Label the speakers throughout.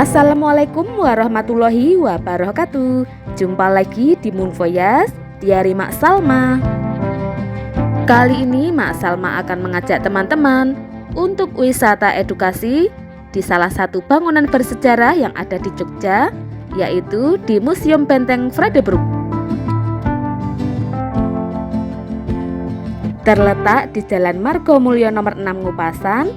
Speaker 1: Assalamualaikum warahmatullahi wabarakatuh. Jumpa lagi di Moon Voyage, Diari Mak Salma. Kali ini Mak Salma akan mengajak teman-teman untuk wisata edukasi di salah satu bangunan bersejarah yang ada di Jogja, yaitu di Museum Benteng Vredenburg. Terletak di Jalan Margomulyo nomor 6 Ngupasan,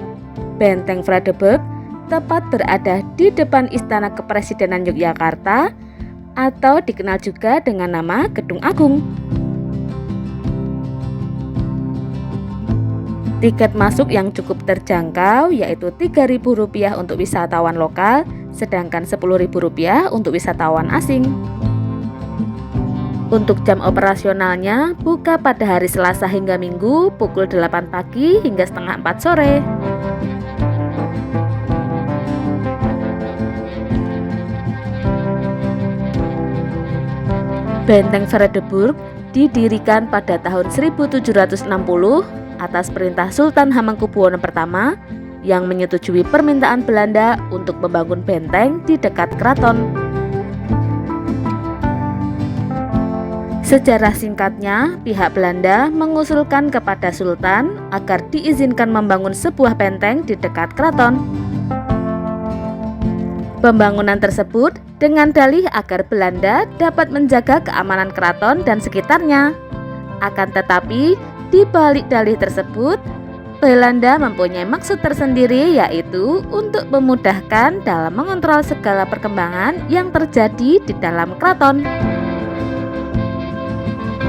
Speaker 1: Benteng Vredenburg tepat berada di depan Istana Kepresidenan Yogyakarta atau dikenal juga dengan nama Gedung Agung. Tiket masuk yang cukup terjangkau yaitu Rp3.000 untuk wisatawan lokal, sedangkan Rp10.000 untuk wisatawan asing. Untuk jam operasionalnya buka pada hari Selasa hingga Minggu pukul 8 pagi hingga setengah 4 sore. Benteng Vredenburg didirikan pada tahun 1760 atas perintah Sultan Hamengkubuwono I yang menyetujui permintaan Belanda untuk membangun benteng di dekat keraton. Sejarah singkatnya, pihak Belanda mengusulkan kepada Sultan agar diizinkan membangun sebuah benteng di dekat keraton. Pembangunan tersebut dengan dalih agar Belanda dapat menjaga keamanan keraton dan sekitarnya. Akan tetapi, di balik dalih tersebut, Belanda mempunyai maksud tersendiri, yaitu untuk memudahkan dalam mengontrol segala perkembangan yang terjadi di dalam keraton.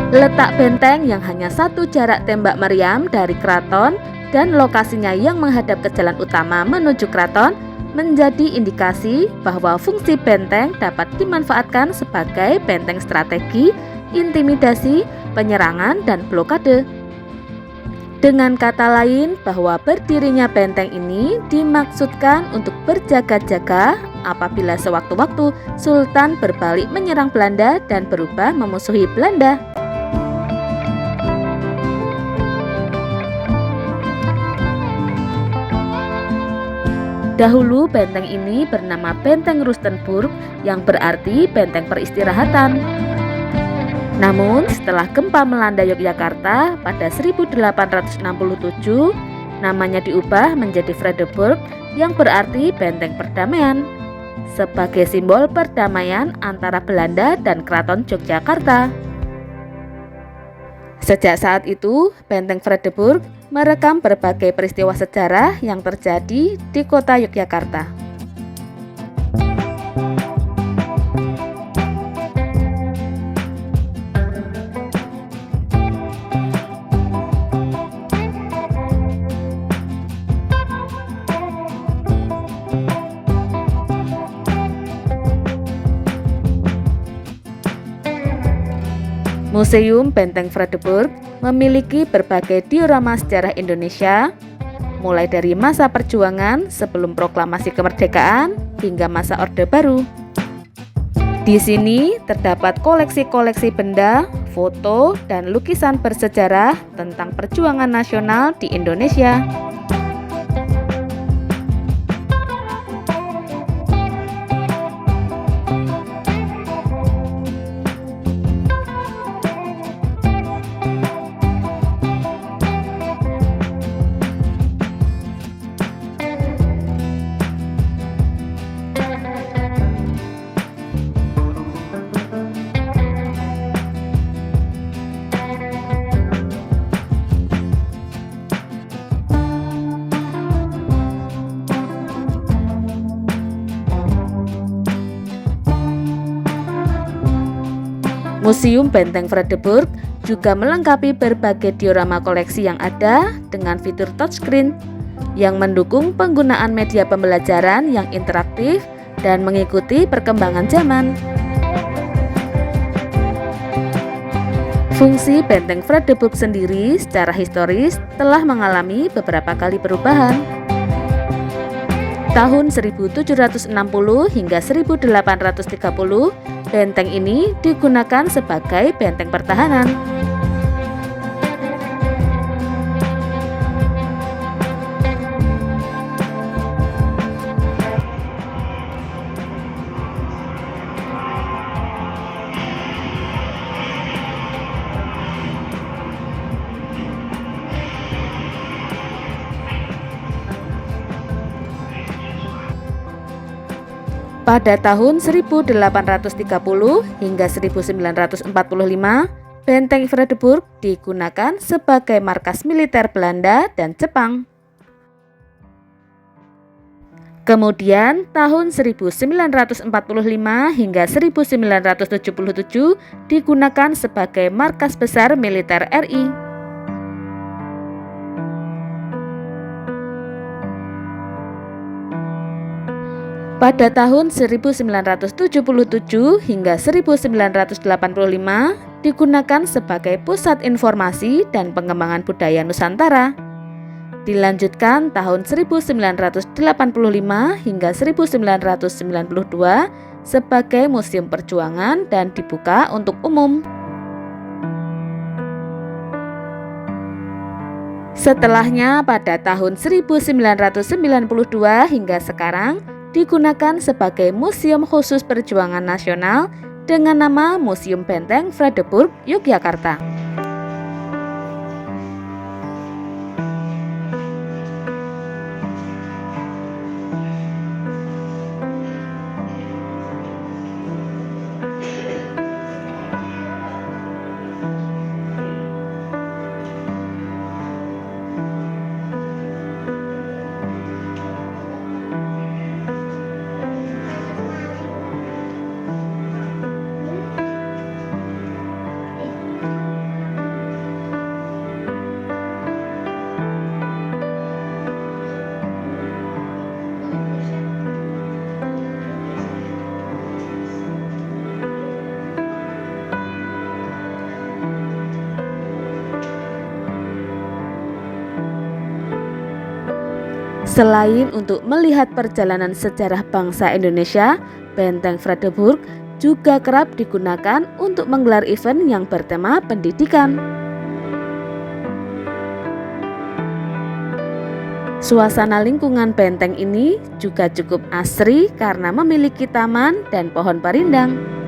Speaker 1: Letak benteng yang hanya satu jarak tembak meriam dari keraton dan lokasinya yang menghadap ke jalan utama menuju keraton menjadi indikasi bahwa fungsi benteng dapat dimanfaatkan sebagai benteng strategi, intimidasi, penyerangan, dan blokade. Dengan kata lain, bahwa berdirinya benteng ini dimaksudkan untuk berjaga-jaga apabila sewaktu-waktu Sultan berbalik menyerang Belanda dan berubah memusuhi Belanda. Dahulu benteng ini bernama Benteng Rustenburg yang berarti benteng peristirahatan. Namun setelah gempa melanda Yogyakarta pada 1867, namanya diubah menjadi Vredenburg yang berarti benteng perdamaian, sebagai simbol perdamaian antara Belanda dan Keraton Yogyakarta. Sejak saat itu, Benteng Vredenburg merekam berbagai peristiwa sejarah yang terjadi di kota Yogyakarta. Museum Benteng Vredenburg memiliki berbagai diorama sejarah Indonesia, mulai dari masa perjuangan sebelum proklamasi kemerdekaan hingga masa Orde Baru. Di sini terdapat koleksi-koleksi benda, foto, dan lukisan bersejarah tentang perjuangan nasional di Indonesia. Museum Benteng Vredenburg juga melengkapi berbagai diorama koleksi yang ada dengan fitur touchscreen yang mendukung penggunaan media pembelajaran yang interaktif dan mengikuti perkembangan zaman. Fungsi Benteng Vredenburg sendiri secara historis telah mengalami beberapa kali perubahan. Tahun 1760 hingga 1830, benteng ini digunakan sebagai benteng pertahanan. Pada tahun 1830 hingga 1945, Benteng Vredeburg digunakan sebagai markas militer Belanda dan Jepang. Kemudian tahun 1945 hingga 1977 digunakan sebagai markas besar militer RI. Pada tahun 1977 hingga 1985 digunakan sebagai pusat informasi dan pengembangan budaya Nusantara. Dilanjutkan tahun 1985 hingga 1992 sebagai Museum Perjuangan dan dibuka untuk umum. Setelahnya pada tahun 1992 hingga sekarang digunakan sebagai Museum Khusus Perjuangan Nasional dengan nama Museum Benteng Vredeburg, Yogyakarta. Selain untuk melihat perjalanan sejarah bangsa Indonesia, Benteng Vredeburg juga kerap digunakan untuk menggelar event yang bertema pendidikan. Suasana lingkungan benteng ini juga cukup asri karena memiliki taman dan pohon parindang.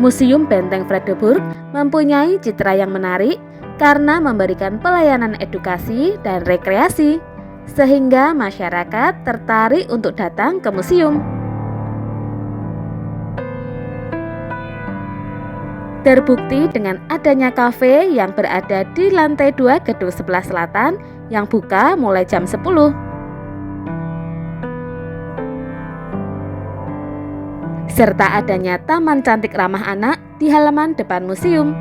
Speaker 1: Museum Benteng Vredenburg mempunyai citra yang menarik karena memberikan pelayanan edukasi dan rekreasi, sehingga masyarakat tertarik untuk datang ke museum. Terbukti dengan adanya kafe yang berada di lantai 2 gedung sebelah selatan yang buka mulai jam 10. Serta adanya taman cantik ramah anak di halaman depan museum.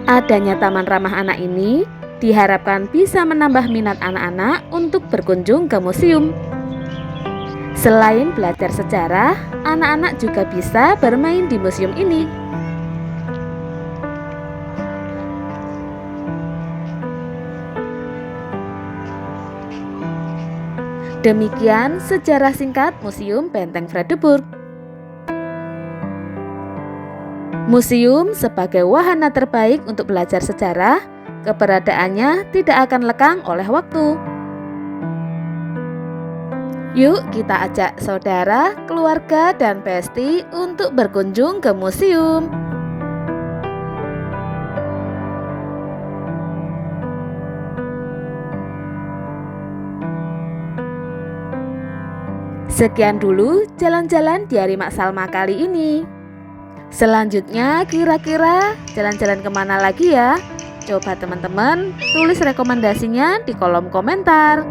Speaker 1: Adanya taman ramah anak ini diharapkan bisa menambah minat anak-anak untuk berkunjung ke museum. Selain belajar sejarah, anak-anak juga bisa bermain di museum ini. Demikian sejarah singkat Museum Benteng Vredenburg. Museum sebagai wahana terbaik untuk belajar sejarah, keberadaannya tidak akan lekang oleh waktu. Yuk kita ajak saudara, keluarga, dan besti untuk berkunjung ke museum. Sekian dulu jalan-jalan di hari Mak Salma kali ini. Selanjutnya kira-kira jalan-jalan kemana lagi ya? Coba teman-teman tulis rekomendasinya di kolom komentar.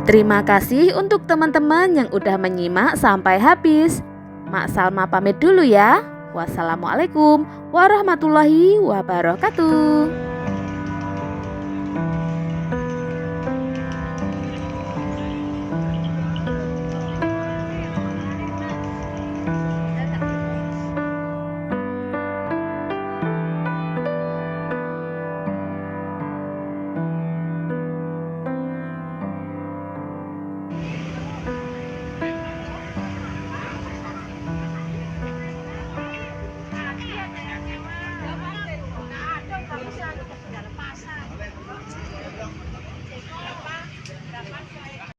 Speaker 1: Terima kasih untuk teman-teman yang udah menyimak sampai habis. Mak Salma pamit dulu ya. Wassalamualaikum warahmatullahi wabarakatuh.